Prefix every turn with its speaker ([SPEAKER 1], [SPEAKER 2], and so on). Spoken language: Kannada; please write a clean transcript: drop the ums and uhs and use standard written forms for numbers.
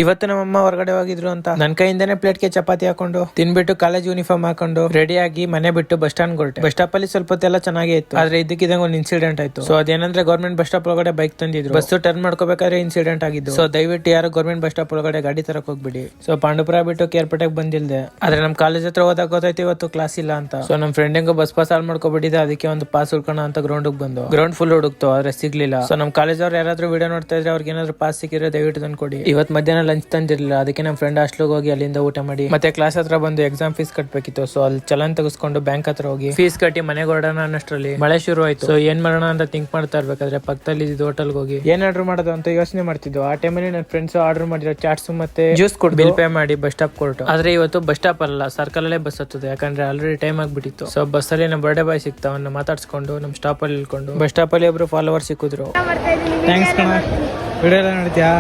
[SPEAKER 1] ಇವತ್ತು ನಮ್ಮಮ್ಮ ಹೊರಗಡೆ ಹೋಗಿದ್ರು ಅಂತ ನನ್ ಕೈಯಿಂದಾನೆ ಪ್ಲೇಟ್ಗೆ ಚಪಾತಿ ಹಾಕೊಂಡು ತಿನ್ಬಿಟ್ಟು ಕಾಲೇಜ್ ಯೂನಿಫಾರ್ಮ್ ಹಾಕೊಂಡು ರೆಡಿ ಆಗಿ ಮನೆ ಬಿಟ್ಟು ಬಸ್ ಸ್ಟಾಂಡ್ ಹೊರಟೆ. ಬಸ್ ಸ್ಟಾಪ್ ಅಲ್ಲಿ ಸ್ವಲ್ಪ ಹೊತ್ತೆಲ್ಲ ಚೆನ್ನಾಗೇ ಇತ್ತು, ಆದ್ರೆ ಇದಕ್ಕಿದಂಗ ಒಂದು ಇನ್ಸಿಡೆಂಟ್ ಆಯ್ತು. ಸೊ ಅದೇನಂದ್ರೆ ಗೌರ್ಮೆಂಟ್ ಬಸ್ ಸ್ಟಾಪ್ ಒಳಗಡೆ ಬೈಕ್ ತಂದಿದ್ರು, ಬಸ್ ಟರ್ನ್ ಮಾಡ್ಕೋಬೇಕಾದ್ರೆ ಇನ್ಸಿಡೆಂಟ್ ಆಗಿದ್ದು. ಸೊ ದಯವಿಟ್ಟು ಯಾರು ಗೌರ್ಮೆಂಟ್ ಬಸ್ ಸ್ಟಾಪ್ ಒಳಗಡೆ ಗಾಡಿ ತರಕ್ ಹೋಗ್ಬಿಡಿ. ಸೊ ಪಾಂಡುಪುರ ಬಿಟ್ಟು ಕೇರ್ಪೇಟೆಗೆ ಬಂದಿಲ್ದೆ, ಆದ್ರೆ ನಮ್ ಕಾಲೇಜ್ ಹತ್ರ ಹೋದಾಗ ಗೊತ್ತಾಯ್ತು ಇವತ್ತು ಕ್ಲಾಸ್ ಇಲ್ಲ ಅಂತ. ಸೊ ನಮ್ ಫ್ರೆಂಡಿಂಗು ಬಸ್ ಪಾಸ್ ಹಾಲ್ ಮಾಡ್ಕೊಬಿಟ್ಟಿದೆ, ಅದಕ್ಕೆ ಒಂದು ಪಾಸ್ ಹುಡ್ಕೋಣ ಅಂತ ಗ್ರೌಂಡ್ ಬಂದು ಗ್ರೌಂಡ್ ಫುಲ್ ಹುಡುಕ್ತು, ಆದ್ರೆ ಸಿಗ್ಲಿಲ್ಲ. ಸೊ ನಮ್ ಕಾಲೇಜ್ ಅವ್ರು ಯಾರಾದ್ರೂ ವಿಡಿಯೋ ನೋಡ್ತಾ ಇದ್ರೆ ಅವ್ರಿಗೆ ಏನಾದ್ರು ಪಾಸ್ ಸಿಕ್ಕಿದ್ರೆ ದಯವಿಟ್ಟು ತಂದು ಕೊಡಿ. ಇವತ್ತು ಮಧ್ಯಾಹ್ನ ಲಂಚ್ ತಂದಿರಲಿಲ್ಲ, ಅದಕ್ಕೆ ನಮ್ಮ ಫ್ರೆಂಡ್ ಹಾಸ್ಟೆಲ್ ಹೋಗಿ ಅಲ್ಲಿಂದ ಊಟ ಮಾಡಿ ಮತ್ತೆ ಕ್ಲಾಸ್ ಹತ್ರ ಬಂದು ಎಕ್ಸಾಮ್ ಫೀಸ್ ಕಟ್ಟಬೇಕಿತ್ತು. ಸೊ ಅಲ್ಲಿ ಚಲನ್ ತೆಗೆಸ್ಕೊಂಡು ಬ್ಯಾಂಕ್ ಹತ್ರ ಹೋಗಿ ಫೀಸ್ ಕಟ್ಟಿ ಮನೆಗೆ ಹೊರಡೋಣ ಅನ್ನಷ್ಟರಲ್ಲಿ ಮಳೆ ಶುರು ಆಯ್ತು. ಸೊ ಏನ್ ಮಾಡೋಣ ಅಂತ ಥಿಂಕ್ ಮಾಡ್ತಾ ಇರ್ಬೇಕಾದ್ರೆ ಪಕ್ಕದಲ್ಲಿ ಇದ್ದು ಹೋಟೆಲ್ಗೆ ಹೋಗಿ ಏನ್ ಆರ್ಡರ್ ಮಾಡೋದು ಅಂತ ಯೋಚನೆ ಮಾಡ್ತಿದ್ದು. ಆ ಟೈಮಲ್ಲಿ ನನ್ನ ಫ್ರೆಂಡ್ಸ್ ಆರ್ಡರ್ ಮಾಡಿರೋ ಚಾಟ್ಸ್ ಮತ್ತೆ ಜ್ಯೂಸ್ ಕೊಟ್ಟು ಬಿಲ್ ಪೇ ಮಾಡಿ ಬಸ್ ಸ್ಟಾಪ್ ಕೊಟ್ಟು. ಆದ್ರೆ ಇವತ್ತು ಬಸ್ ಸ್ಟಾಪ್ ಅಲ್ಲ, ಸರ್ಕಲ್ ಅಲ್ಲೇ ಬಸ್ ಹತ್ತದೆ, ಯಾಕಂದ್ರೆ ಆಲ್ರೆಡಿ ಟೈಮ್ ಆಗ್ಬಿಟ್ಟಿತ್ತು. ಸೊ ಬಸ್ ಅಲ್ಲಿ ನಮ್ಮ ಬರ್ಡೇ ಬಾಯ್ ಸಿಕ್ತಾ, ಅವನ್ನ ಮಾತಾಡ್ಸ್ಕೊಂಡು ನಮ್ಮ ಸ್ಟಾಪ್ ಅಲ್ಲಿ ಇಳ್ಕೊಂಡು ಬಸ್ ಸ್ಟಾಪ್ ಅಲ್ಲಿ ಒಬ್ರು ಫಾಲೋವರ್ ಸಿಕ್ಕಿದ್ರು.
[SPEAKER 2] ಥ್ಯಾಂಕ್ಸ್ ಕಣ, ವಿಡಿಯೋ ಎಲ್ಲ ನೋಡ್ತೀಯಾ?